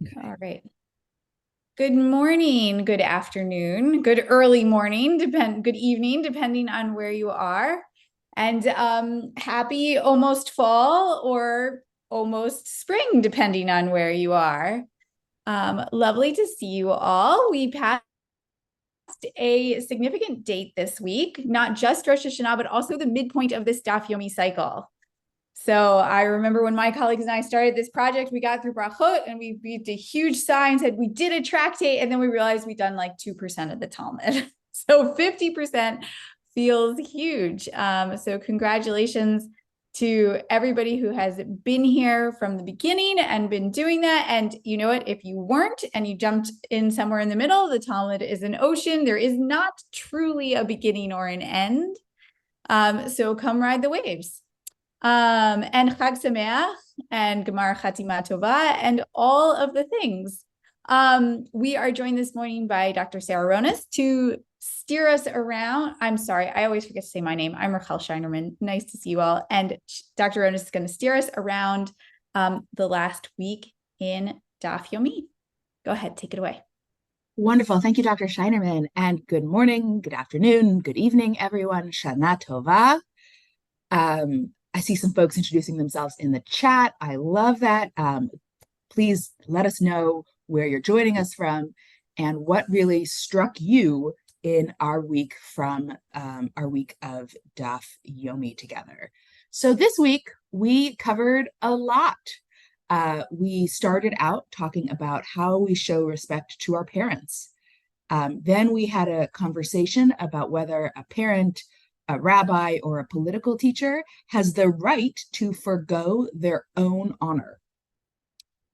All right. Good morning, good afternoon, good early morning, good evening, depending on where you are. And happy almost fall or almost spring, depending on where you are. Lovely to see you all. We passed a significant date this week, not just Rosh Hashanah, but also the midpoint of this Daf Yomi cycle. So I remember when my colleagues and I started this project, we got through brachot and we did a huge sign, said we did a tractate, and then we realized we'd done like 2% of the Talmud. So 50% feels huge. So congratulations to everybody who has been here from the beginning and been doing that. And you know what? If you weren't and you jumped in somewhere in the middle, the Talmud is an ocean. There is not truly a beginning or an end. So come ride the waves. And Chag Sameach and Gemar Chatima Tova and all of the things. We are joined this morning by Dr. Sarah Ronas to steer us around. I'm sorry, I always forget to say my name. I'm Rachel Scheinerman. Nice to see you all. And Dr. Ronas is going to steer us around the last week in Daf Yomi. Go ahead, take it away. Wonderful. Thank you, Dr. Scheinerman. And good morning, good afternoon, good evening, everyone. Shana Tova. I see some folks introducing themselves in the chat. I love that. Please let us know where you're joining us from and what really struck you in our week from our week of Daf Yomi together. So this week, we covered a lot. We started out talking about how we show respect to our parents. Then we had a conversation about whether a parent, a rabbi, or a political teacher has the right to forgo their own honor.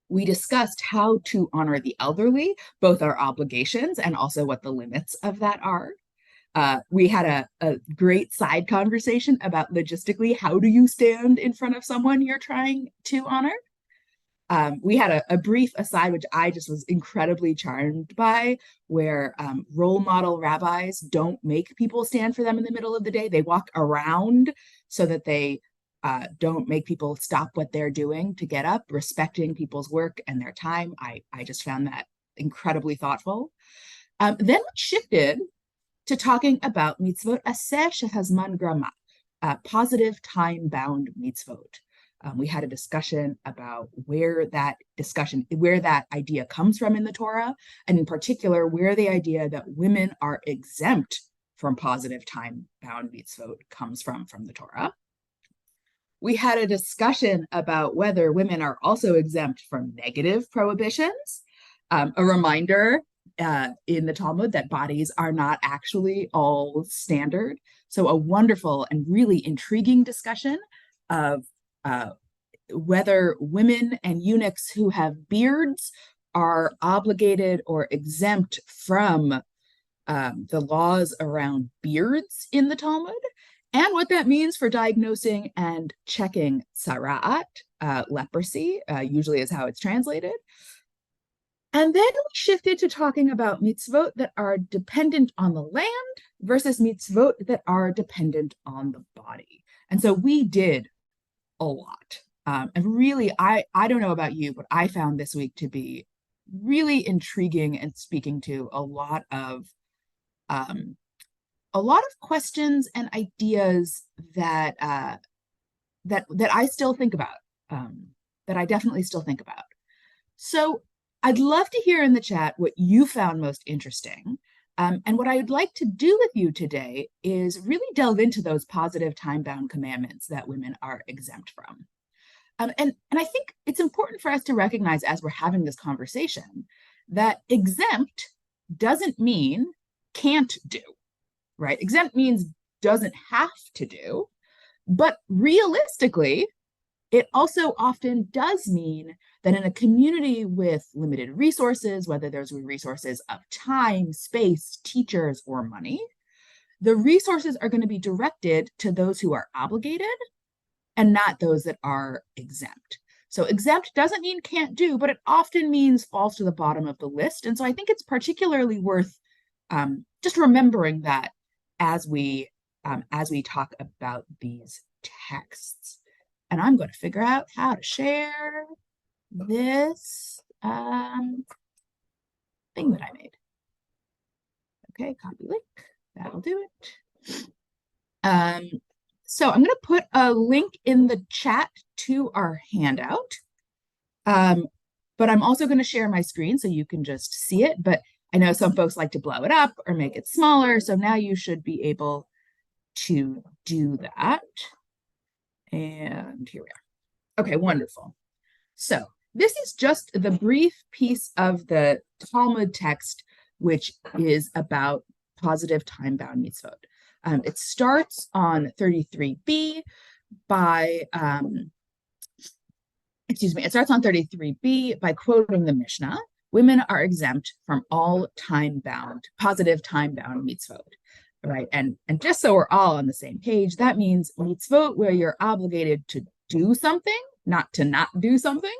We discussed how to honor the elderly, both our obligations and also what the limits of that are. We had a great side conversation about logistically, how do you stand in front of someone you're trying to honor? We had a brief aside, which I just was incredibly charmed by, where role model rabbis don't make people stand for them in the middle of the day. They walk around so that they don't make people stop what they're doing to get up, respecting people's work and their time. I just found that incredibly thoughtful. Then we shifted to talking about mitzvot aseh shehazman grama, positive time-bound mitzvot. We had a discussion about where that idea comes from in the Torah, and in particular, where the idea that women are exempt from positive time-bound mitzvot comes from the Torah. We had a discussion about whether women are also exempt from negative prohibitions. A reminder in the Talmud that bodies are not actually all standard. So a wonderful and really intriguing discussion of whether women and eunuchs who have beards are obligated or exempt from the laws around beards in the Talmud, and what that means for diagnosing and checking tzara'at, leprosy, usually is how it's translated. And then we shifted to talking about mitzvot that are dependent on the land versus mitzvot that are dependent on the body. And so we did a lot. And really, I don't know about you, but I found this week to be really intriguing and speaking to a lot of questions and ideas that I still think about, that I definitely still think about. So I'd love to hear in the chat what you found most interesting. And what I would like to do with you today is really delve into those positive time-bound commandments that women are exempt from. And I think it's important for us to recognize as we're having this conversation that exempt doesn't mean can't do, right? Exempt means doesn't have to do, but realistically, it also often does mean that in a community with limited resources, whether those are resources of time, space, teachers, or money, the resources are going to be directed to those who are obligated and not those that are exempt. So exempt doesn't mean can't do, but it often means falls to the bottom of the list. And so I think it's particularly worth just remembering that as we talk about these texts. And I'm going to figure out how to share this thing that I made. Okay, copy link. That'll do it. So I'm going to put a link in the chat to our handout. But I'm also going to share my screen so you can just see it. But I know some folks like to blow it up or make it smaller. So now you should be able to do that. And here we are. Okay, wonderful. So this is just the brief piece of the Talmud text, which is about positive time-bound mitzvot. It starts on 33b by, it starts on 33b by quoting the Mishnah. Women are exempt from all positive time-bound mitzvot, right? And just so we're all on the same page, that means mitzvot where you're obligated to do something, not to not do something,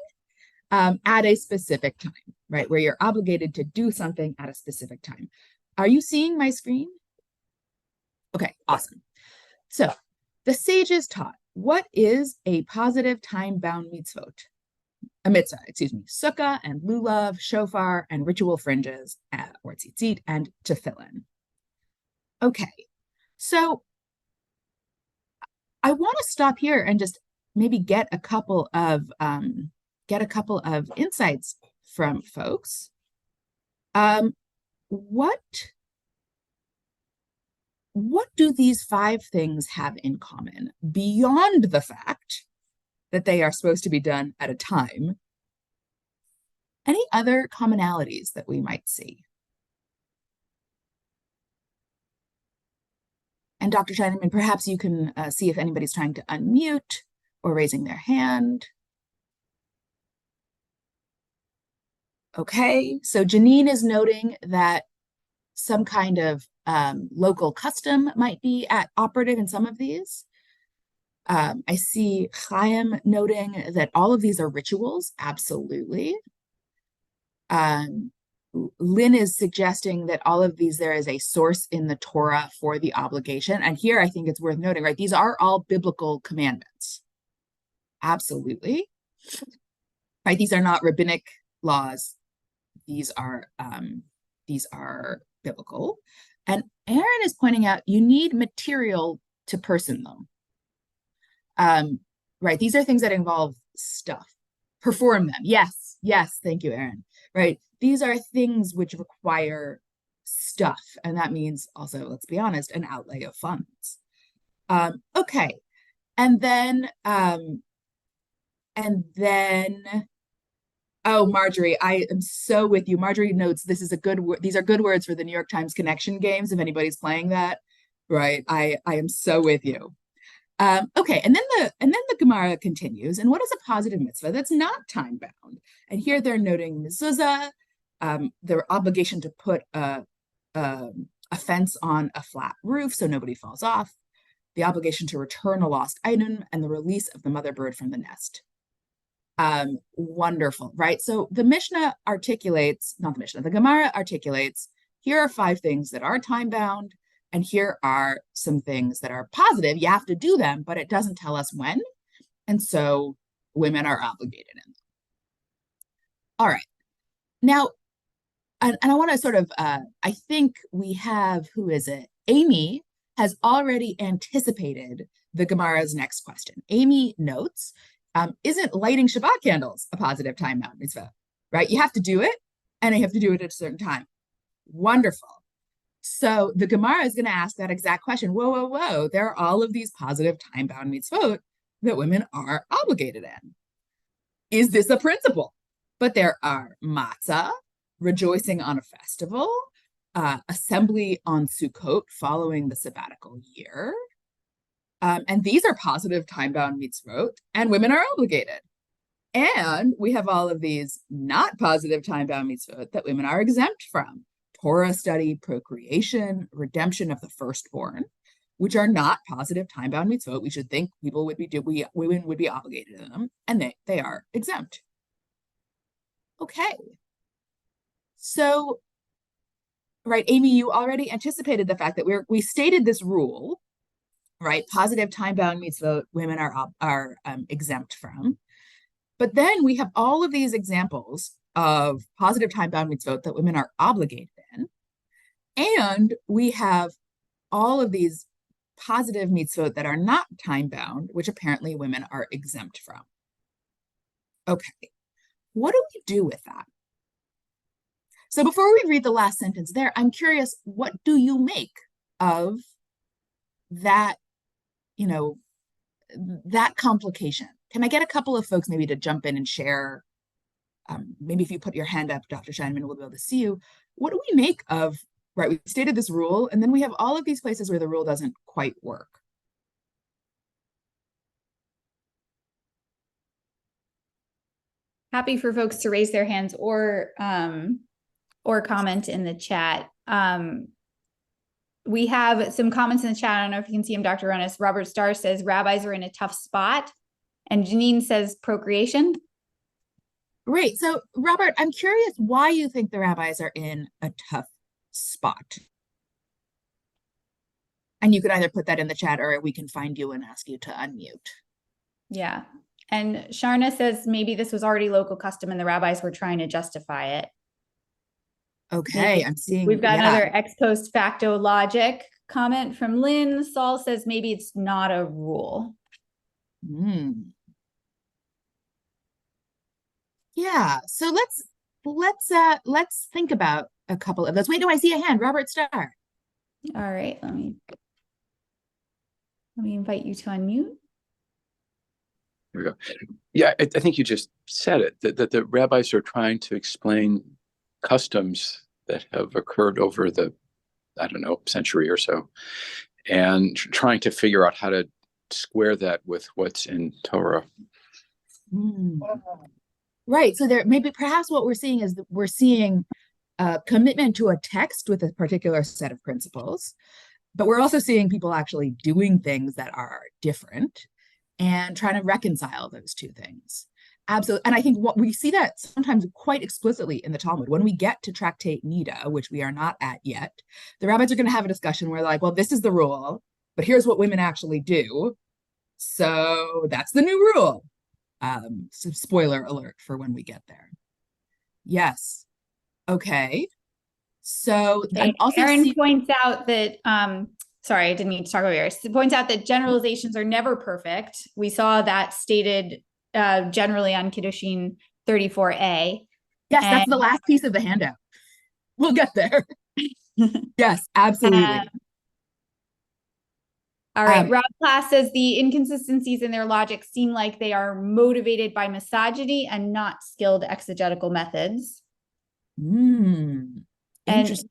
at a specific time, right? Where you're obligated to do something at a specific time. Are you seeing my screen? Okay, awesome. So the sages taught, what is a positive time-bound mitzvot? A mitzvah, sukkah and lulav, shofar, and ritual fringes, or tzitzit, and tefillin. Okay, so I want to stop here and just maybe get a couple of insights from folks. What do these 5 things have in common beyond the fact that they are supposed to be done at a time? Any other commonalities that we might see? And Dr. Scheineman, perhaps you can see if anybody's trying to unmute or raising their hand. Okay, so Janine is noting that some kind of local custom might be operative in some of these. I see Chaim noting that all of these are rituals. Absolutely. Lynn is suggesting that all of these, there is a source in the Torah for the obligation. And here I think it's worth noting, right? These are all biblical commandments. Absolutely. Right? These are not rabbinic laws. These are biblical. And Aaron is pointing out you need material to person them. Right? These are things that involve stuff. Perform them. Yes. Thank you, Aaron. Right? These are things which require stuff. And that means also, let's be honest, an outlay of funds. Okay. And then, oh, Marjorie, I am so with you. Marjorie notes this is a good word. These are good words for the New York Times Connection games, if anybody's playing that. Right. I am so with you. Okay, and then the Gemara continues. And what is a positive mitzvah that's not time bound? And here they're noting mezuzah, their obligation to put a fence on a flat roof so nobody falls off, the obligation to return a lost item, and the release of the mother bird from the nest. Wonderful, right? So the Mishnah articulates, not the Mishnah, the Gemara articulates, here are 5 things that are time bound. And here are some things that are positive. You have to do them, but it doesn't tell us when. And so women are obligated in them. All right. Now, and I want to sort of, I think we have, who is it? Amy has already anticipated the Gemara's next question. Amy notes, isn't lighting Shabbat candles a positive time-bound mitzvah? Right? You have to do it, and you have to do it at a certain time. Wonderful. So the Gemara is going to ask that exact question. Whoa. There are all of these positive time-bound mitzvot that women are obligated in. Is this a principle? But there are matzah, rejoicing on a festival, assembly on Sukkot following the sabbatical year. And these are positive time-bound mitzvot, and women are obligated. And we have all of these not positive time-bound mitzvot that women are exempt from. Torah study, procreation, redemption of the firstborn, which are not positive time-bound mitzvot. We should think women would be obligated in them, and they are exempt. Okay. So, right, Amy, you already anticipated the fact that we stated this rule, right? Positive time-bound mitzvot women are exempt from. But then we have all of these examples of positive time-bound mitzvot that women are obligated in, and we have all of these positive mitzvot that are not time-bound, which apparently women are exempt from. Okay, what do we do with that? So before we read the last sentence there, I'm curious, what do you make of that, you know, that complication? Can I get a couple of folks maybe to jump in and share? Maybe if you put your hand up, Dr. Scheinman, we'll be able to see you. What do we make of, right, we stated this rule, and then we have all of these places where the rule doesn't quite work. Happy for folks to raise their hands or comment in the chat. We have some comments in the chat. I don't know if you can see them, Dr. Ronis. Robert Starr says rabbis are in a tough spot. And Janine says procreation. Great. So, Robert, I'm curious why you think the rabbis are in a tough spot. And you could either put that in the chat or we can find you and ask you to unmute. Yeah. And Sharna says maybe this was already local custom and the rabbis were trying to justify it. Okay, Maybe. I'm seeing. We've got another ex post facto logic comment from Lynn. Saul says maybe it's not a rule. Yeah. So let's think about a couple of those. Wait, no, I see a hand. Robert Starr. All right, let me invite you to unmute. There we go. Yeah, I think you just said it, that the rabbis are trying to explain customs that have occurred over the, I don't know, century or so, and trying to figure out how to square that with what's in Torah. Right. So there maybe perhaps what we're seeing is that we're seeing a commitment to a text with a particular set of principles, but we're also seeing people actually doing things that are different and trying to reconcile those two things. Absolutely. And I think what we see that sometimes quite explicitly in the Talmud. When we get to Tractate Nida, which we are not at yet, the rabbis are going to have a discussion where they're like, well, this is the rule, but here's what women actually do. So that's the new rule. So spoiler alert for when we get there. Yes. Okay. So I'm also Aaron points out that sorry, I didn't mean to talk about yours. It points out that generalizations are never perfect. We saw that stated generally on Kiddushin 34a. Yes, that's the last piece of the handout. We'll get there. Yes, absolutely. All right. Rob Class says the inconsistencies in their logic seem like they are motivated by misogyny and not skilled exegetical methods. And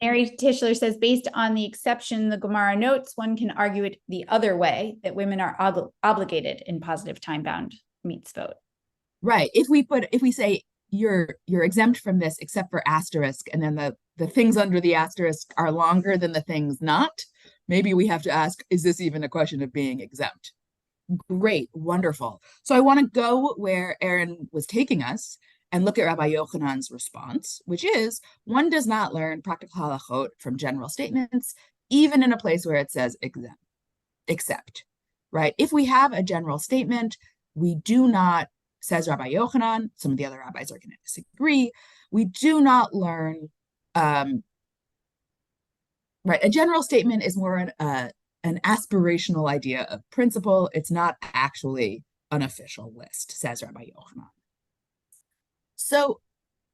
Mary Tischler says, based on the exception the Gemara notes, one can argue it the other way, that women are obligated in positive time-bound mitzvot. Right. If we say you're exempt from this except for asterisk, and then the things under the asterisk are longer than the things not, maybe we have to ask, is this even a question of being exempt? Great, wonderful. So I want to go where Aaron was taking us and look at Rabbi Yochanan's response, which is, one does not learn practical halachot from general statements, even in a place where it says exempt, except, right? If we have a general statement, we do not, says Rabbi Yochanan, some of the other rabbis are going to disagree, we do not learn, right? A general statement is more an aspirational idea of principle. It's not actually an official list, says Rabbi Yochanan. So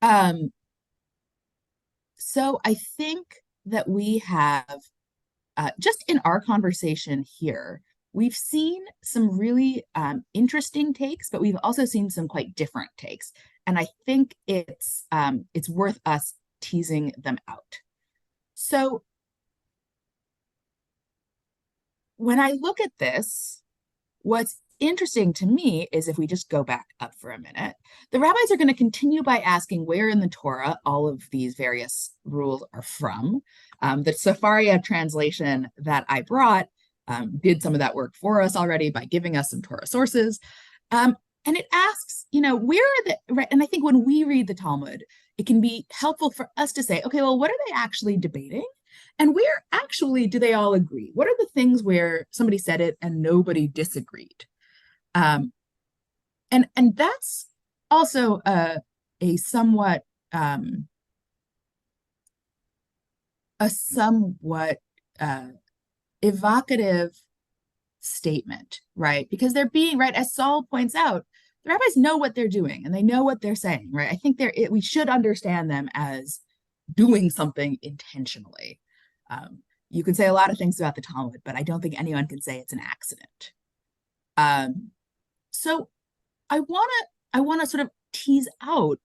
I think that we have, just in our conversation here, we've seen some really interesting takes, but we've also seen some quite different takes. And I think it's worth us teasing them out. So when I look at this, what's interesting to me is if we just go back up for a minute, the rabbis are going to continue by asking where in the Torah all of these various rules are from. The Sefaria translation that I brought did some of that work for us already by giving us some Torah sources. And it asks, where are the, right? And I think when we read the Talmud, it can be helpful for us to say, okay, well, what are they actually debating? And where actually do they all agree? What are the things where somebody said it and nobody disagreed? And that's also a somewhat a somewhat evocative statement, right? Because they're being, right, as Saul points out, the rabbis know what they're doing and they know what they're saying, right? I think we should understand them as doing something intentionally. You can say a lot of things about the Talmud, but I don't think anyone can say it's an accident. So I wanna sort of tease out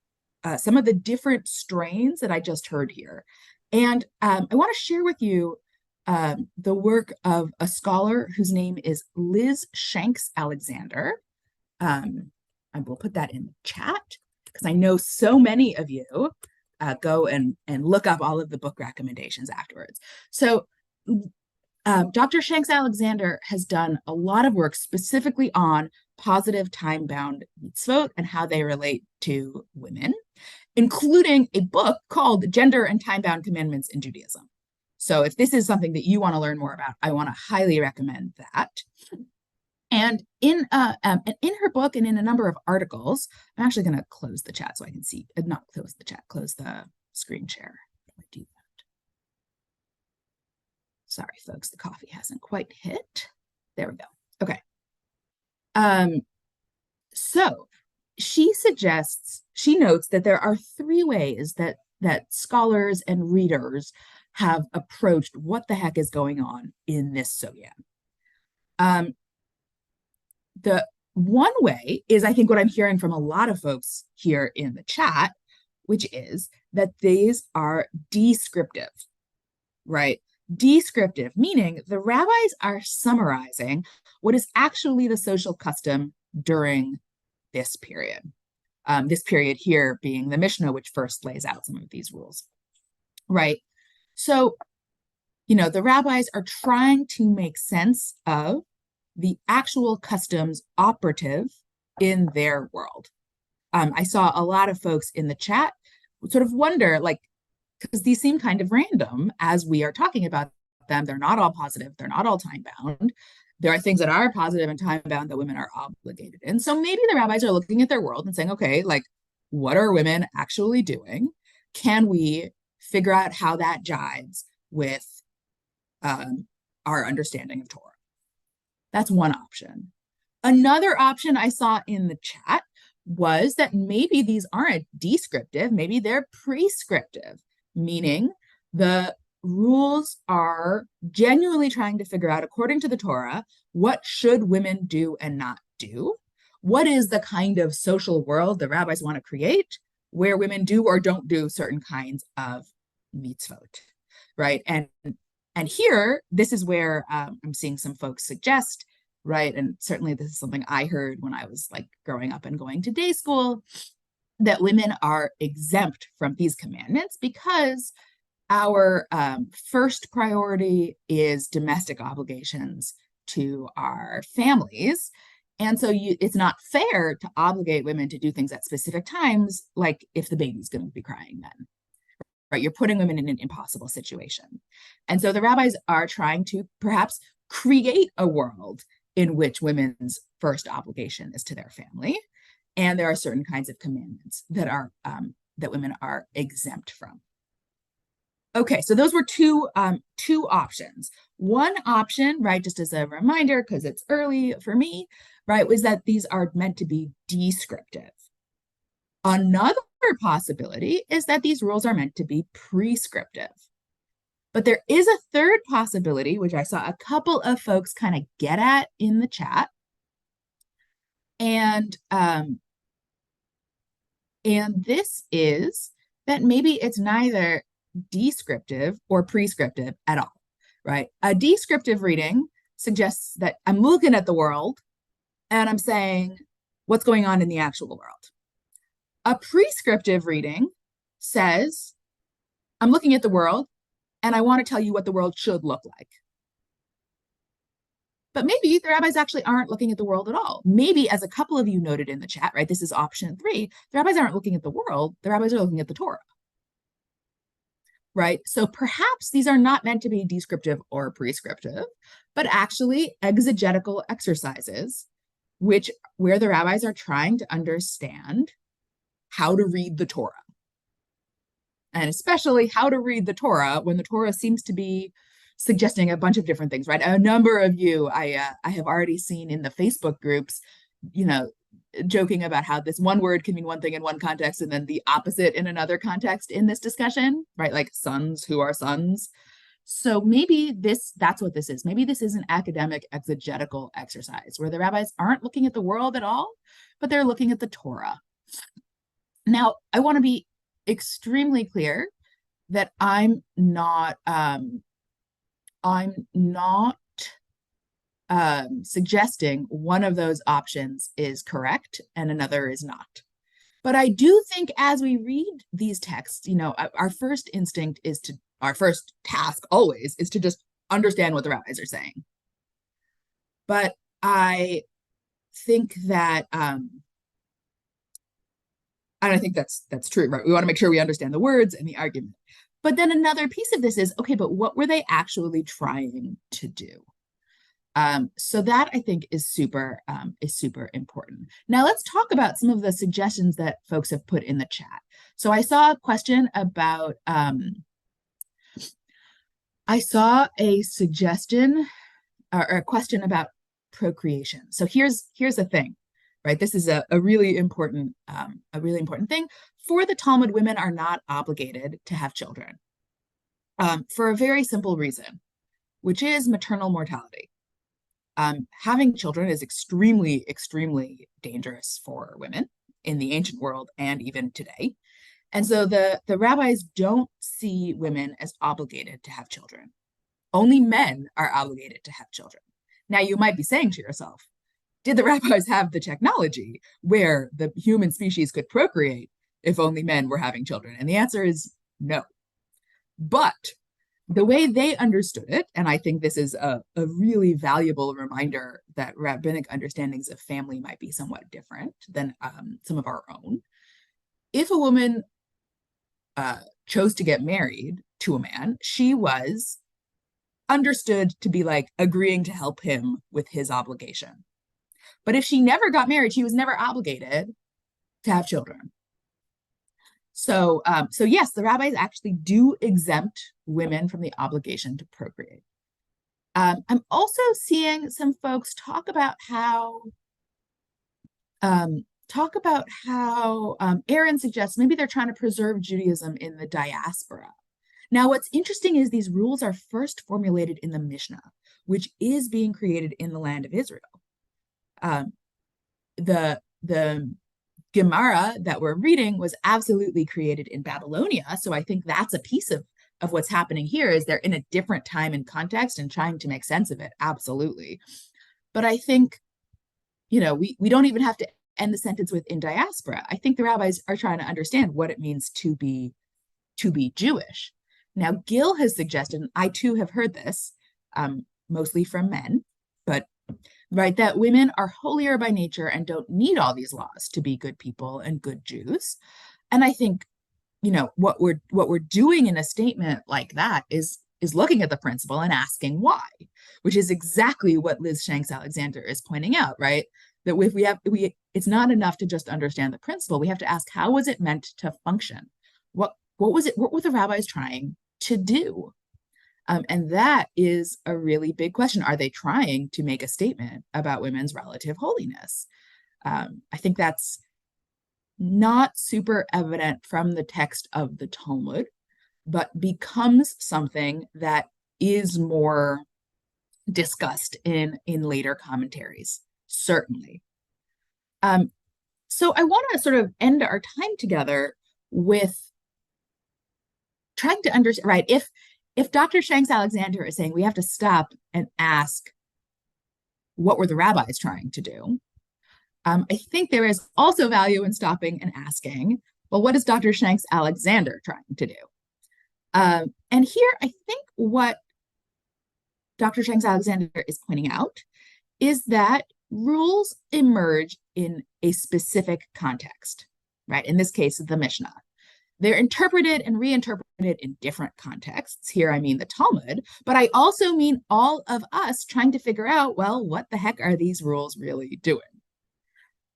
some of the different strains that I just heard here, and I want to share with you the work of a scholar whose name is Liz Shanks Alexander. I will put that in the chat because I know so many of you go and look up all of the book recommendations afterwards. So Dr. Shanks Alexander has done a lot of work specifically on positive time-bound mitzvot and how they relate to women, including a book called Gender and Time-Bound Commandments in Judaism. So if this is something that you want to learn more about, I want to highly recommend that. And in her book and in a number of articles, I'm actually going to close the chat so I can see, not close the chat, close the screen share. How do I do that? Sorry, folks, the coffee hasn't quite hit. There we go. Okay. So she notes that there are three ways that scholars and readers have approached what the heck is going on in this sugya. The one way is, I think, what I'm hearing from a lot of folks here in the chat, which is that these are descriptive, right? Descriptive, meaning the rabbis are summarizing what is actually the social custom during this period. This period here being the Mishnah, which first lays out some of these rules, right? So, the rabbis are trying to make sense of the actual customs operative in their world. I saw a lot of folks in the chat sort of wonder, because these seem kind of random as we are talking about them. They're not all positive. They're not all time-bound. There are things that are positive and time-bound that women are obligated in. So maybe the rabbis are looking at their world and saying, okay, what are women actually doing? Can we figure out how that jives with our understanding of Torah? That's one option. Another option I saw in the chat was that maybe these aren't descriptive, maybe they're prescriptive, meaning the rules are genuinely trying to figure out, according to the Torah, what should women do and not do? What is the kind of social world the rabbis want to create where women do or don't do certain kinds of mitzvot, right? And here, this is where I'm seeing some folks suggest, right? And certainly this is something I heard when I was growing up and going to day school, that women are exempt from these commandments because our first priority is domestic obligations to our families. And so it's not fair to obligate women to do things at specific times, like if the baby's going to be crying then. Right, you're putting women in an impossible situation. And so the rabbis are trying to perhaps create a world in which women's first obligation is to their family. And there are certain kinds of commandments that are that women are exempt from. Okay, so those were two options. One option, right, just as a reminder, because it's early for me, right, was that these are meant to be descriptive. Another possibility is that these rules are meant to be prescriptive. But there is a third possibility, which I saw a couple of folks kind of get at in the chat. And this is that maybe it's neither descriptive or prescriptive at all, right? A descriptive reading suggests that I'm looking at the world and I'm saying what's going on in the actual world. A prescriptive reading says, I'm looking at the world and I want to tell you what the world should look like. But maybe the rabbis actually aren't looking at the world at all. Maybe, as a couple of you noted in the chat, right, this is option 3, the rabbis aren't looking at the world, the rabbis are looking at the Torah. Right? So perhaps these are not meant to be descriptive or prescriptive, but actually exegetical exercises, where the rabbis are trying to understand how to read the Torah. and especially how to read the Torah when the Torah seems to be suggesting a bunch of different things, right? A number of you I have already seen in the Facebook groups, you know, joking about how this one word can mean one thing in one context and then the opposite in another context in this discussion, right? Like sons who are sons. So maybe that's what this is. Maybe this is an academic exegetical exercise where the rabbis aren't looking at the world at all, but they're looking at the Torah. Now, I want to be extremely clear that I'm not suggesting one of those options is correct and another is not. But I do think as we read these texts, you know, our first task always is to just understand what the rabbis are saying. But I think that, and I think that's true, right? We want to make sure we understand the words and the argument. But then another piece of this is, okay, but what were they actually trying to do? So that I think is super important. Now let's talk about some of the suggestions that folks have put in the chat. So I saw a question about, I saw a suggestion or a question about procreation. So here's the thing, right? This is a really important thing. For the Talmud, women are not obligated to have children for a very simple reason, which is maternal mortality. Having children is extremely, extremely dangerous for women in the ancient world and even today. And so the rabbis don't see women as obligated to have children. Only men are obligated to have children. Now, you might be saying to yourself, did the rabbis have the technology where the human species could procreate if only men were having children? And the answer is no. But the way they understood it, and I think this is a really valuable reminder that rabbinic understandings of family might be somewhat different than some of our own. If a woman chose to get married to a man, she was understood to be like agreeing to help him with his obligation. But if she never got married, she was never obligated to have children. So yes, the rabbis actually do exempt women from the obligation to procreate. I'm also seeing some folks talk about how Aaron suggests maybe they're trying to preserve Judaism in the diaspora. Now, what's interesting is these rules are first formulated in the Mishnah, which is being created in the land of Israel. The Gemara that we're reading was absolutely created in Babylonia. So I think that's a piece of what's happening here is they're in a different time and context and trying to make sense of it. Absolutely. But I think, you know, we don't even have to end the sentence with in diaspora. I think the rabbis are trying to understand what it means to be Jewish. Now, Gil has suggested, and I too have heard this, mostly from men, but right, that women are holier by nature and don't need all these laws to be good people and good Jews. And I think, you know, what we're doing in a statement like that is looking at the principle and asking why, which is exactly what Liz Shanks Alexander is pointing out, right? That if it's not enough to just understand the principle. We have to ask, how was it meant to function? What were the rabbis trying to do? And that is a really big question. Are they trying to make a statement about women's relative holiness? I think that's not super evident from the text of the Talmud, but becomes something that is more discussed in later commentaries, certainly. So I want to sort of end our time together with trying to understand, right, if Dr. Shanks Alexander is saying we have to stop and ask, what were the rabbis trying to do? I think there is also value in stopping and asking, well, what is Dr. Shanks Alexander trying to do? And here, I think what Dr. Shanks Alexander is pointing out is that rules emerge in a specific context, right? In this case, the Mishnah. They're interpreted and reinterpreted in different contexts. Here, I mean the Talmud, but I also mean all of us trying to figure out, well, what the heck are these rules really doing?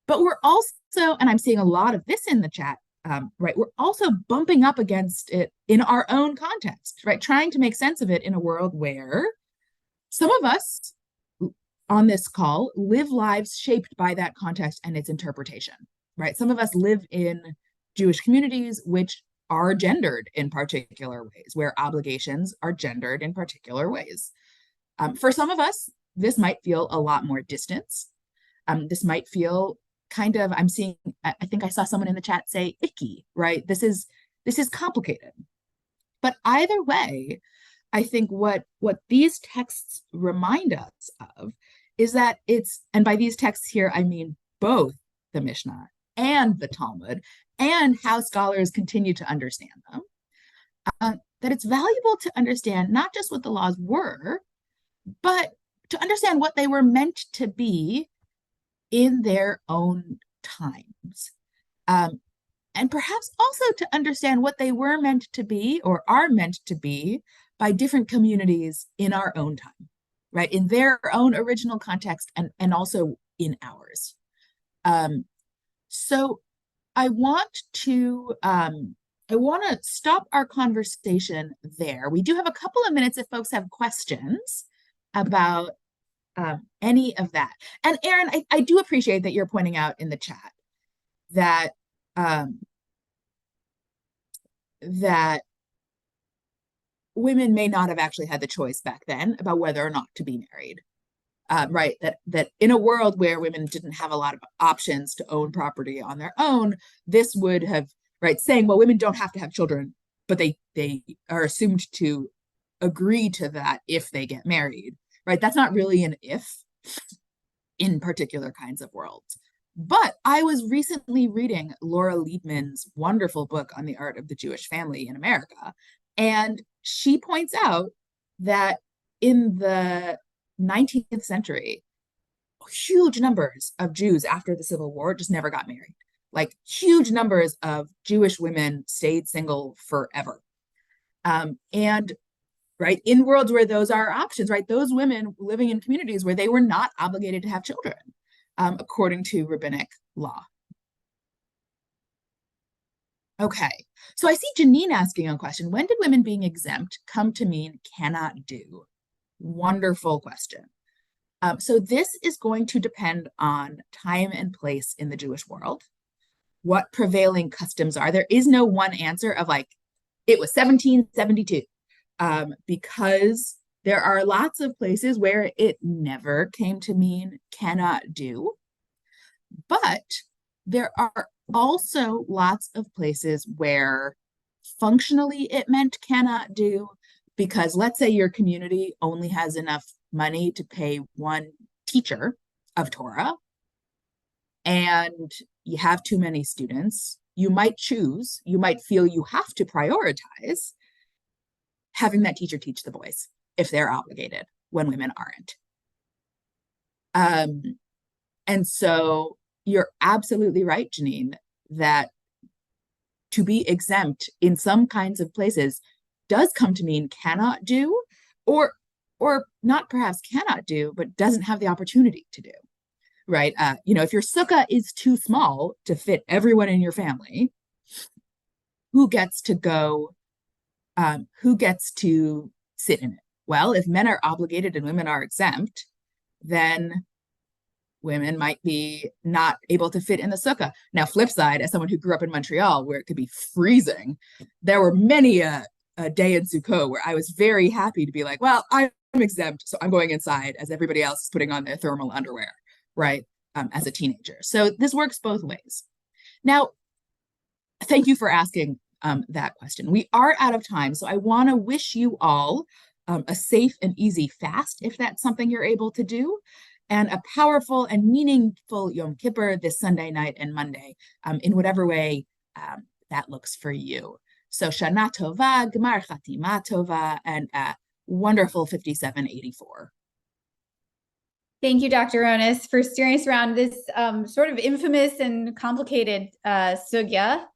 But we're also, and I'm seeing a lot of this in the chat, right? We're also bumping up against it in our own context, right? Trying to make sense of it in a world where some of us on this call live lives shaped by that context and its interpretation, right? Some of us live in Jewish communities which are gendered in particular ways, where obligations are gendered in particular ways. For some of us, this might feel a lot more distance. This might feel kind of, I think I saw someone in the chat say icky, right? This is complicated. But either way, I think what these texts remind us of is that and by these texts here, I mean both the Mishnah and the Talmud and how scholars continue to understand them, that it's valuable to understand not just what the laws were, but to understand what they were meant to be in their own times. And perhaps also to understand what they were meant to be or are meant to be by different communities in our own time, right? In their own original context and also in ours. So I want to stop our conversation there. We do have a couple of minutes if folks have questions about any of that. And Aaron, I do appreciate that you're pointing out in the chat that that women may not have actually had the choice back then about whether or not to be married. Right, that in a world where women didn't have a lot of options to own property on their own, this would have, right, saying, well, women don't have to have children, but they are assumed to agree to that if they get married, right? That's not really an if in particular kinds of worlds. But I was recently reading Laura Liebman's wonderful book on the art of the Jewish family in America, and she points out that in the 19th century, huge numbers of Jews after the Civil War just never got married. Like huge numbers of Jewish women stayed single forever. And right, in worlds where those are options, right, those women living in communities where they were not obligated to have children, according to rabbinic law. Okay, so I see Janine asking a question. When did women being exempt come to mean cannot do? Wonderful question. So this is going to depend on time and place in the Jewish world, what prevailing customs are. There is no one answer of like, it was 1772, because there are lots of places where it never came to mean cannot do. But there are also lots of places where functionally it meant cannot do, because let's say your community only has enough money to pay one teacher of Torah and you have too many students, you might feel you have to prioritize having that teacher teach the boys if they're obligated when women aren't. And so you're absolutely right, Janine, that to be exempt in some kinds of places does come to mean cannot do, or not perhaps cannot do, but doesn't have the opportunity to do, right? If your sukkah is too small to fit everyone in your family, who gets to go, who gets to sit in it? Well, if men are obligated and women are exempt, then women might be not able to fit in the sukkah. Now, flip side, as someone who grew up in Montreal where it could be freezing, there were many a day in Sukkot where I was very happy to be like, well, I'm exempt, so I'm going inside as everybody else is putting on their thermal underwear, right, as a teenager. So this works both ways. Now, thank you for asking that question. We are out of time, so I want to wish you all a safe and easy fast, if that's something you're able to do, and a powerful and meaningful Yom Kippur this Sunday night and Monday, in whatever way that looks for you. So Shana Tova, Gemar Chatima Tova, and wonderful 5784. Thank you, Dr. Ronis, for steering us around this sort of infamous and complicated sugya,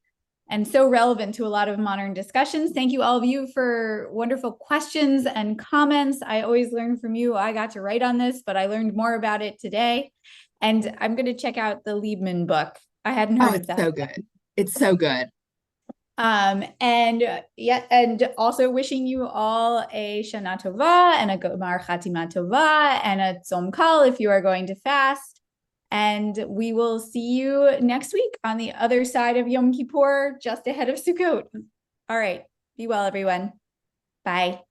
and so relevant to a lot of modern discussions. Thank you, all of you, for wonderful questions and comments. I always learn from you. I got to write on this, but I learned more about it today. And I'm going to check out the Liebman book. I hadn't heard of that. It's so good. It's so good. And also wishing you all a Shana Tova and a Gomar Chatima Tova and a Tzom Kal if you are going to fast. And we will see you next week on the other side of Yom Kippur, just ahead of Sukkot. All right. Be well, everyone. Bye.